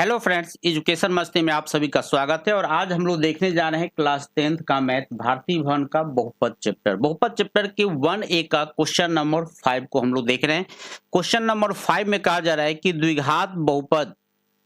Hello friends, education मस्ती में आप सभी का स्वागत है। और आज हम लोग देखने जा रहे हैं क्लास 10th का मैथ भारतीय भवन का बहुपद चैप्टर के 1A का क्वेश्चन नंबर 5 को हम लोग देख रहे हैं। क्वेश्चन नंबर 5 में कहा जा रहा है कि द्विघात बहुपद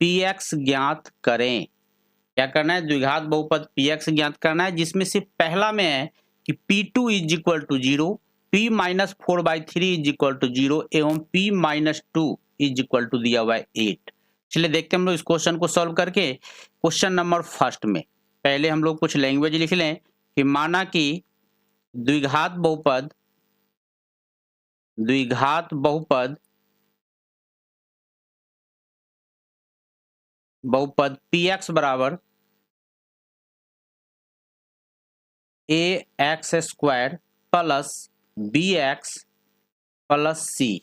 px ज्ञात करें। क्या करना है? द्विघात बहुपद px ज्ञात करना है, जिसमें से पहला में है कि p2 is equal to 0, p minus 4/3 is equal to 0 एवं p minus 2 is equal to दिया हुआ है 8। चलिए देखते हैं हम लोग इस क्वेश्चन को सॉल्व करके। क्वेश्चन नंबर फर्स्ट में पहले हम लोग कुछ लैंग्वेज लिख लें कि माना कि द्विघात बहुपद px बराबर ax² plus bx plus c।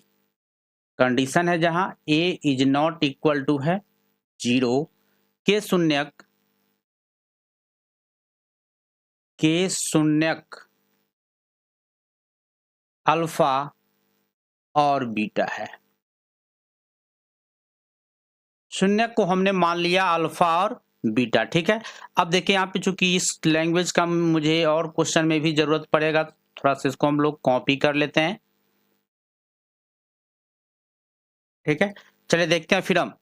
Condition है जहां a is not equal to है 0, के शून्यक अल्फा और बीटा है। शून्यक को हमने मान लिया अल्फा और बीटा। ठीक है, अब देखिए यहाँ पे चूंकि इस लैंग्वेज का मुझे और क्वेश्चन में भी जरूरत पड़ेगा, थोड़ा सा इसको हम लोग कॉपी कर लेते हैं। ठीक है, चलिए देखते हैं फिर हम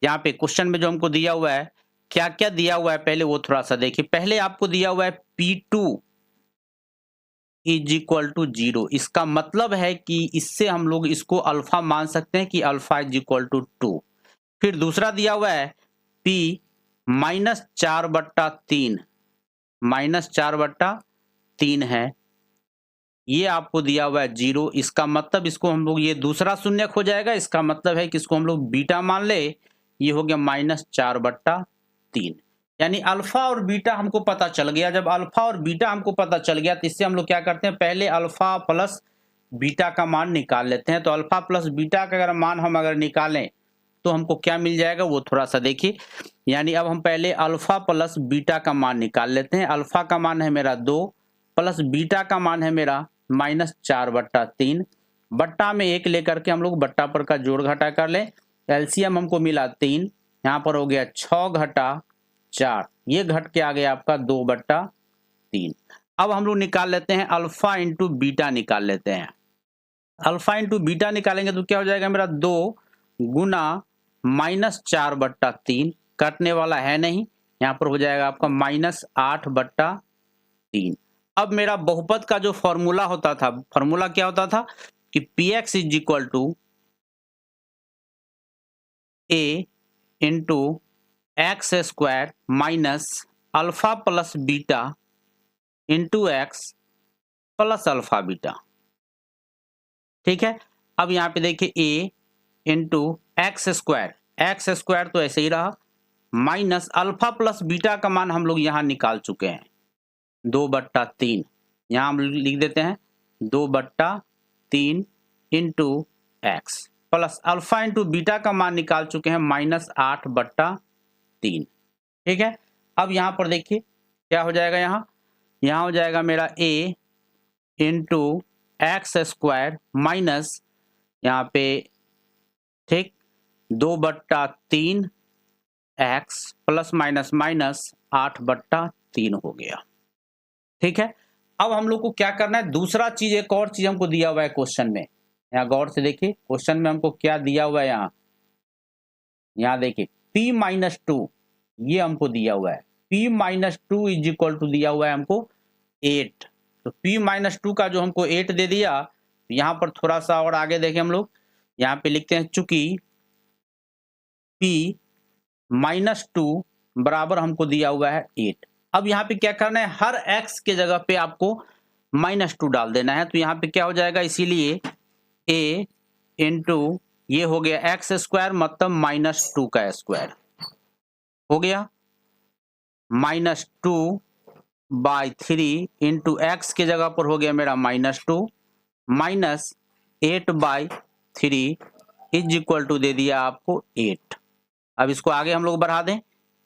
यहाँ पे क्वेश्चन में जो हमको दिया हुआ है, क्या क्या दिया हुआ है पहले वो थोड़ा सा देखिए। पहले आपको दिया हुआ है P2 इज इक्वल टू 0। इसका मतलब है कि इससे हम लोग इसको अल्फा मान सकते हैं कि अल्फा इज इक्वल टू 2। फिर दूसरा दिया हुआ है P माइनस 4/3, -4/3 है, ये आपको दिया हुआ है 0। इसका मतलब इसको हम लोग, ये दूसरा शून्यक हो जाएगा, इसका मतलब है कि इसको हम लोग बीटा मान ले, ये हो गया -4/3। यानी अल्फा और बीटा हमको पता चल गया। जब अल्फा और बीटा हमको पता चल गया तो इससे हम लोग क्या करते हैं, पहले अल्फा प्लस बीटा का मान निकाल लेते हैं। तो अल्फा प्लस बीटा का अगर मान हम निकालें तो हमको क्या मिल जाएगा वो थोड़ा सा देखिए। यानी अब हम पहले अल्फा प्लस बीटा का मान निकाल लेते हैं। अल्फा का मान है मेरा 2 प्लस बीटा का मान है मेरा -4/3, बट्टा में 1 लेकर के हम लोग बट्टा पर का जोड़ घटा कर लें। एलसीएम हमको मिला 3, यहाँ पर हो गया 6 घटा 4, ये घट के आ गया आपका 2/3। अब हम लोग निकाल लेते हैं अल्फा इंटू बीटा निकाल लेते हैं। अल्फा इंटू बीटा निकालेंगे तो क्या हो जाएगा मेरा 2 गुना -4/3, कटने वाला है नहीं, यहाँ पर हो जाएगा आपका -8/3। अब मेरा बहुपद का जो फॉर्मूला होता था, फॉर्मूला क्या होता था कि px is equal to a into x² minus alpha plus beta into x plus alpha beta. ठीक है, अब यहाँ पे देखिए a इंटू x² तो ऐसे ही रहा, माइनस अल्फा प्लस बीटा का मान हम लोग यहाँ निकाल चुके हैं 2/3। यहाँ हम लिख देते हैं 2/3 into X plus alpha into beta का मान निकाल चुके हैं -8/3। ठीक है, अब यहाँ पर देखिए क्या हो जाएगा, यहाँ हो जाएगा मेरा a इंटू x² माइनस यहाँ पे ठीक 2/3 x प्लस माइनस माइनस 8/3 हो गया। ठीक है, अब हम लोग को क्या करना है, दूसरा चीज, एक और चीज हमको दिया हुआ है क्वेश्चन में। यहाँ गौर से देखिए क्वेश्चन में हमको क्या दिया हुआ है, यहाँ देखिए p-2 ये हमको दिया हुआ है। p-2 इज इक्वल टू दिया हुआ है हमको 8। तो p-2 का जो हमको 8 दे दिया, यहाँ पर थोड़ा सा और आगे देखें हम लोग, यहाँ पे लिखते हैं चूंकि p-2 बराबर हमको दिया हुआ है 8। अब यहाँ पे क्या करना है, हर x के जगह पे आपको -2 डाल देना है। तो यहाँ पे क्या हो जाएगा, इसीलिए a इंटू ये हो गया x² मतलब -2 का स्क्वायर हो गया, -2/3 इंटू x के जगह पर हो गया मेरा -2 माइनस 8/3 इज इक्वल टू दे दिया आपको 8। अब इसको आगे हम लोग बढ़ा दें,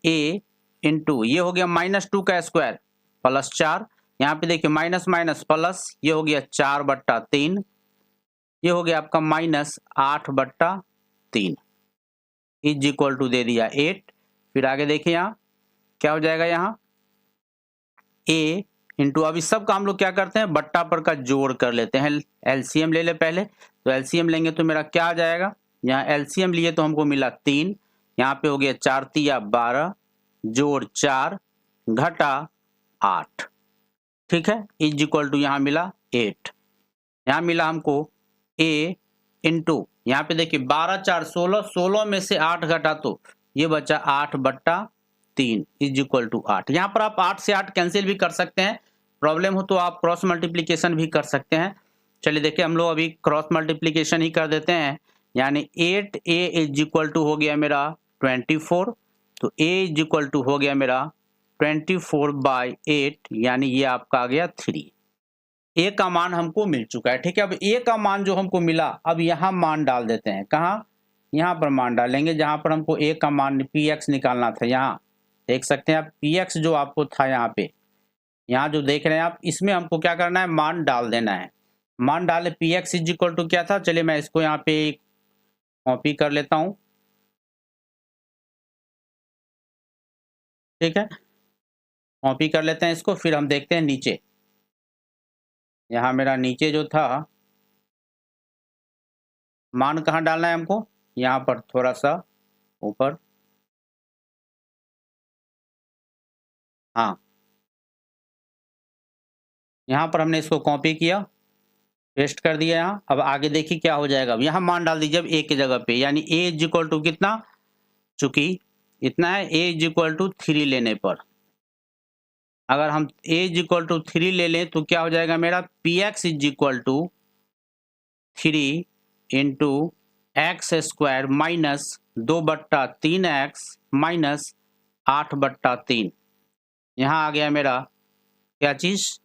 a इंटू ये हो गया -2 का स्क्वायर प्लस 4, यहाँ पे देखिए माइनस माइनस प्लस, ये हो गया 4/3, ये हो गया आपका -8/3। इज इक्वल टू दे दिया 8। फिर आगे देखिए यहाँ क्या हो जाएगा, यहाँ a इंटू, अब इस सब का हम लोग क्या करते हैं बट्टा पर का जोड़ कर लेते हैं। एलसीएम ले ले पहले, तो एलसीएम लेंगे तो मेरा क्या आ जाएगा, यहाँ एलसीएम लिए तो हमको मिला 3, यहाँ पे हो गया 4 तिया 12 जोड़ 4 घटा 8, ठीक है, इज इक्वल टू यहाँ मिला 8। यहाँ मिला हमको a इंटू, यहाँ पे देखिए 12 4 16, 16 में से 8 घटा तो ये बचा 8 बट्टा 3 इज इक्वल टू 8। यहाँ पर आप 8 से 8 कैंसिल भी कर सकते हैं, प्रॉब्लम हो तो आप क्रॉस मल्टीप्लीकेशन भी कर सकते हैं। चलिए देखिए हम लोग अभी क्रॉस मल्टीप्लीकेशन ही कर देते हैं, यानी 8a इज इक्वल टू हो गया मेरा 24, तो a इज इक्वल टू हो गया मेरा 24/8, यानी ये आपका आ गया 3। ए का मान हमको मिल चुका है, ठीक है। अब ए का मान जो हमको मिला, अब यहाँ मान डाल देते हैं, कहाँ, यहाँ पर मान डालेंगे जहाँ पर हमको ए का मान px निकालना था। यहाँ देख सकते हैं आप px जो आपको था यहाँ पे, यहाँ जो देख रहे हैं आप, इसमें हमको क्या करना है, मान डाल देना है। मान डाले px इज इक्वल टू क्या था, चलिए मैं इसको यहाँ पे कॉपी कर लेता हूँ, ठीक है, कॉपी कर लेते हैं इसको। फिर हम देखते हैं नीचे, यहाँ मेरा नीचे जो था मान कहाँ डालना है हमको, यहाँ पर थोड़ा सा ऊपर, हाँ यहाँ पर हमने इसको कॉपी किया, पेस्ट कर दिया यहाँ। अब आगे देखिए क्या हो जाएगा, अब यहाँ मान डाल दीजिए अब ए की जगह पे, यानी ए इज इक्वल टू कितना, चूंकि इतना है, ए इज इक्वल टू 3 लेने पर, अगर हम ए इज इक्वल टू 3 ले लें तो क्या हो जाएगा मेरा, P X is equal to 3 into X square minus 2/3x minus 8/3। यहाँ आ गया मेरा क्या चीज,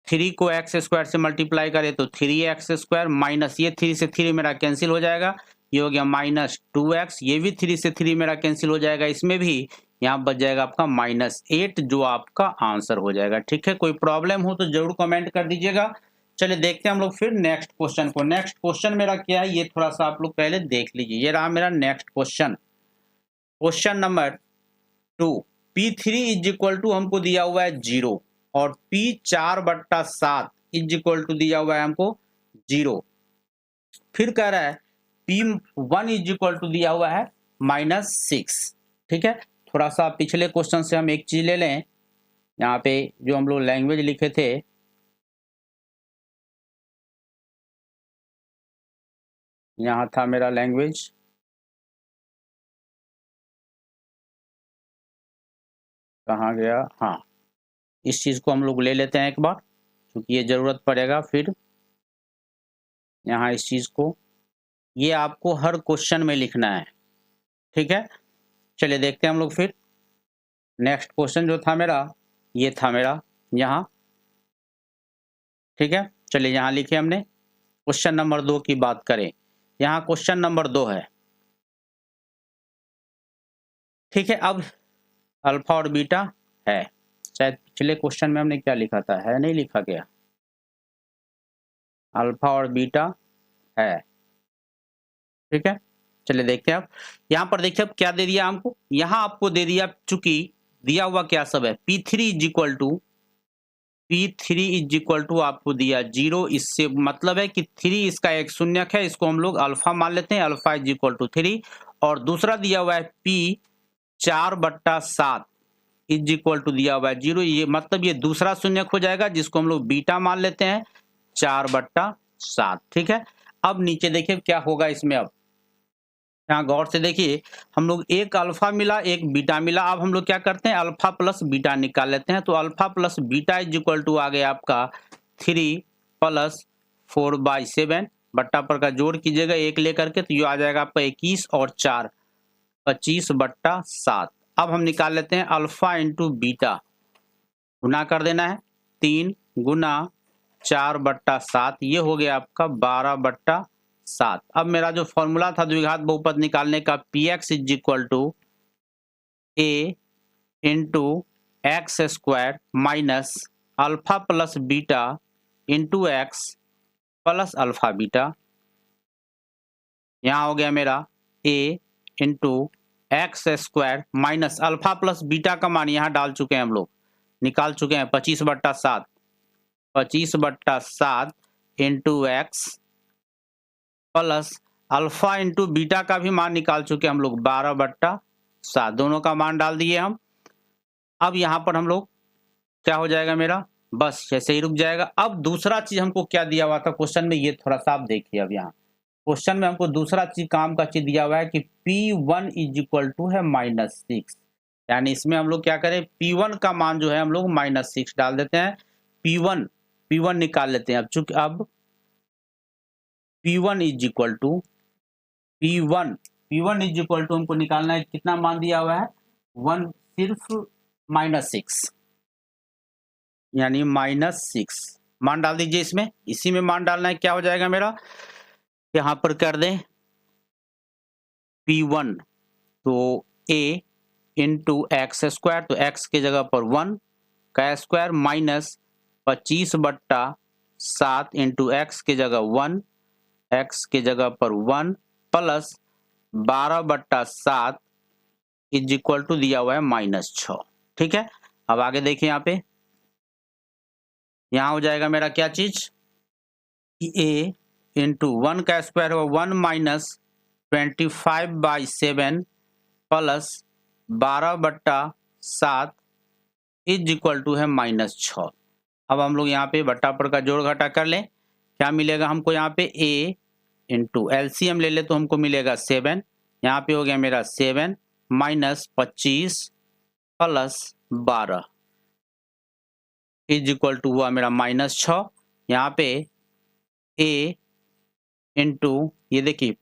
3 को एक्स स्क्वायर से मल्टीप्लाई करें तो 3x स्क्वायर माइनस ये 3 से 3 मेरा कैंसिल हो जाएगा, ये हो गया -2x, ये भी 3 से 3 मेरा कैंसिल हो जाएगा, इसमें भी यहाँ बच जाएगा आपका -8, जो आपका आंसर हो जाएगा, ठीक है। कोई प्रॉब्लम हो तो जरूर कमेंट कर दीजिएगा। चलिए देखते हैं हम लोग फिर नेक्स्ट क्वेश्चन को। नेक्स्ट क्वेश्चन मेरा क्या है, ये थोड़ा सा आप लोग पहले देख लीजिए। ये रहा मेरा next question, question number 2। P3 is equal to हमको दिया हुआ है 0 और P4/7 इज इक्वल टू दिया हुआ है हमको 0। फिर कह रहा है P1 इज इक्वल टू दिया हुआ है -6, ठीक है। थोड़ा सा पिछले क्वेश्चन से हम एक चीज ले लें, यहाँ पे जो हम लोग लैंग्वेज लिखे थे, यहाँ था मेरा लैंग्वेज, कहाँ गया, हाँ इस चीज को हम लोग ले लेते हैं एक बार, क्योंकि ये जरूरत पड़ेगा फिर यहाँ इस चीज को, ये आपको हर क्वेश्चन में लिखना है, ठीक है। चलिए देखते हैं हम लोग फिर नेक्स्ट क्वेश्चन जो था मेरा, ये था मेरा यहाँ, ठीक है। चलिए यहाँ लिखे हमने, क्वेश्चन नंबर 2 की बात करें, यहाँ क्वेश्चन नंबर 2 है, ठीक है। अब अल्फा और बीटा है, शायद पिछले क्वेश्चन में हमने क्या लिखा था, है नहीं लिखा गया, अल्फा और बीटा है, ठीक है। चलिए देखते हैं अब यहाँ पर, देखिए अब क्या दे दिया हमको, यहाँ आपको दे दिया, चूंकि दिया हुआ क्या सब है, P3 इज इक्वल टू आपको दिया 0, इससे मतलब है कि 3 इसका एक शून्यक है, इसको हम लोग अल्फा मान लेते हैं, अल्फा इज इक्वल टू 3। और दूसरा दिया हुआ है P4/7 इज इक्वल टू दिया हुआ है 0, ये मतलब ये दूसरा शून्यक हो जाएगा, जिसको हम लोग बीटा मान लेते हैं 4/7, ठीक है। अब नीचे देखिए क्या होगा इसमें, अब यहाँ गौर से देखिए, हम लोग एक अल्फा मिला एक बीटा मिला, अब हम लोग क्या करते हैं, अल्फा प्लस बीटा निकाल लेते हैं। तो alpha plus beta is equal to आ गया आपका 3 + 4/7, बट्टा पर का जोड़ कीजिएगा 1 लेकर के, तो ये आ जाएगा आपका 21 और 4 25/7। अब हम निकाल लेते हैं अल्फा इंटू बीटा, गुना कर देना है, 3 × 4/7, ये हो गया आपका 12/7। अब मेरा जो फॉर्मूला था द्विघात बहुपद निकालने का, Px is equal to A into X square minus alpha plus beta into X plus alpha beta, यहाँ हो गया मेरा A into X square minus alpha plus beta का मान यहाँ डाल चुके हैं हम लोग, निकाल चुके हैं 25/7, 25/7 into X plus alpha into beta का भी मान निकाल चुके हैं हम लोग 12/7, दोनों का मान डाल दिए हम। अब यहाँ पर हम लोग क्या हो जाएगा मेरा, बस ऐसे ही रुक जाएगा। अब दूसरा चीज हमको क्या दिया हुआ था क्वेश्चन में, ये थोड़ा सा आप देखिए। अब यहाँ क्वेश्चन में हमको दूसरा चीज काम का चीज दिया हुआ है कि P1 है -6, यानी इसमें हम लोग क्या करें, P1 का मान जो है हम लोग -6 डाल देते हैं। P1 निकाल लेते हैं। अब चूंकि अब P1 हमको निकालना है, कितना मान दिया हुआ है 1, सिर्फ -6, यानी -6 मान डाल दीजिए इसमें, इसी में मान डालना है। क्या हो जाएगा मेरा, यहां पर कर दें P1 तो a इंटू एक्स स्क्वायर, तो x की जगह पर 1 का स्क्वायर माइनस 25/7 इंटू एक्स की जगह 1, x की जगह पर 1 प्लस 12/7 इज इक्वल टू दिया हुआ है -6। ठीक है, अब आगे देखिए यहाँ पे, यहाँ हो जाएगा मेरा क्या चीज, a इंटू 1 का स्क्वायर होगा 1 minus 25/7 plus 12/7 is equal to है -6। अब हम लोग यहाँ पे बट्टा पर का जोड़ घटा कर लें, क्या मिलेगा हमको यहाँ पे, a इंटू एलसीएम ले ले तो हमको मिलेगा 7, यहाँ पे हो गया मेरा 7 minus 25 plus 12 is equal to हुआ मेरा -6। यहाँ पे a इंटू ये देखिए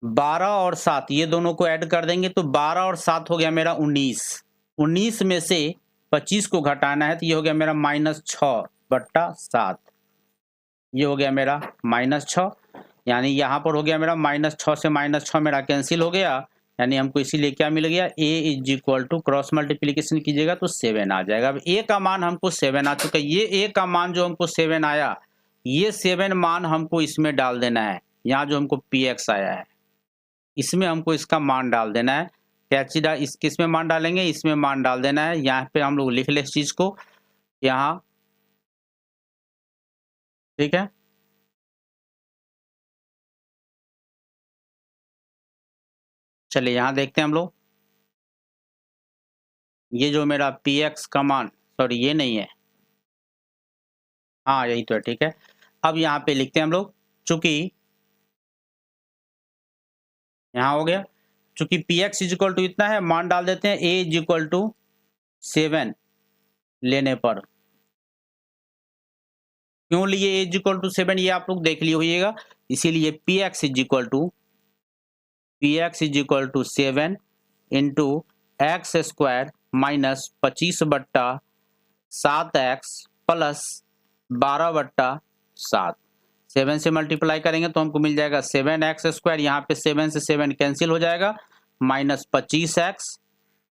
12 और 7 ये दोनों को ऐड कर देंगे तो 12 और 7 हो गया मेरा 19 में से 25 को घटाना है तो ये हो गया मेरा -6/7, ये हो गया मेरा -6, यानी यहाँ पर हो गया मेरा -6 से -6 मेरा कैंसिल हो गया, यानी हमको इसीलिए क्या मिल गया, a is equal to cross multiplication कीजिएगा तो 7 आ जाएगा। अब a का मान हमको 7 आ चुका है, ये a का मान जो हमको 7 आया, ये 7 मान हमको इसमें डाल देना है, यहाँ जो हमको px आया है इसमें हमको इसका मान डाल देना है। क्या इस किस में मान डालेंगे, इसमें मान डाल देना है। यहाँ पे हम लोग लिख ले इस चीज को यहाँ, ठीक है। चलिए यहाँ देखते हैं हम लोग, ये जो मेरा px का मान, सॉरी ये नहीं है, हाँ यही तो है, ठीक है। अब यहाँ पे लिखते हैं हम लोग, चूंकि यहाँ हो गया, चूंकि px इज इक्वल टू इतना है, मान डाल देते हैं a इज इक्वल टू 7 लेने पर। क्यों लिए a इज इक्वल टू 7 ये आप लोग देख लिए होइएगा, इसीलिए px is equal to 7 into X square minus 25/7x plus 12/7, 7 से मल्टीप्लाई करेंगे तो हमको मिल जाएगा 7x स्क्वायर, यहाँ पे 7 से 7 कैंसिल हो जाएगा, माइनस 25x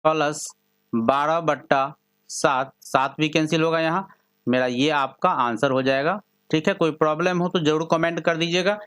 प्लस 12/7, 7 भी कैंसिल होगा यहाँ, मेरा ये आपका आंसर हो जाएगा। ठीक है, कोई प्रॉब्लम हो तो जरूर कमेंट कर दीजिएगा।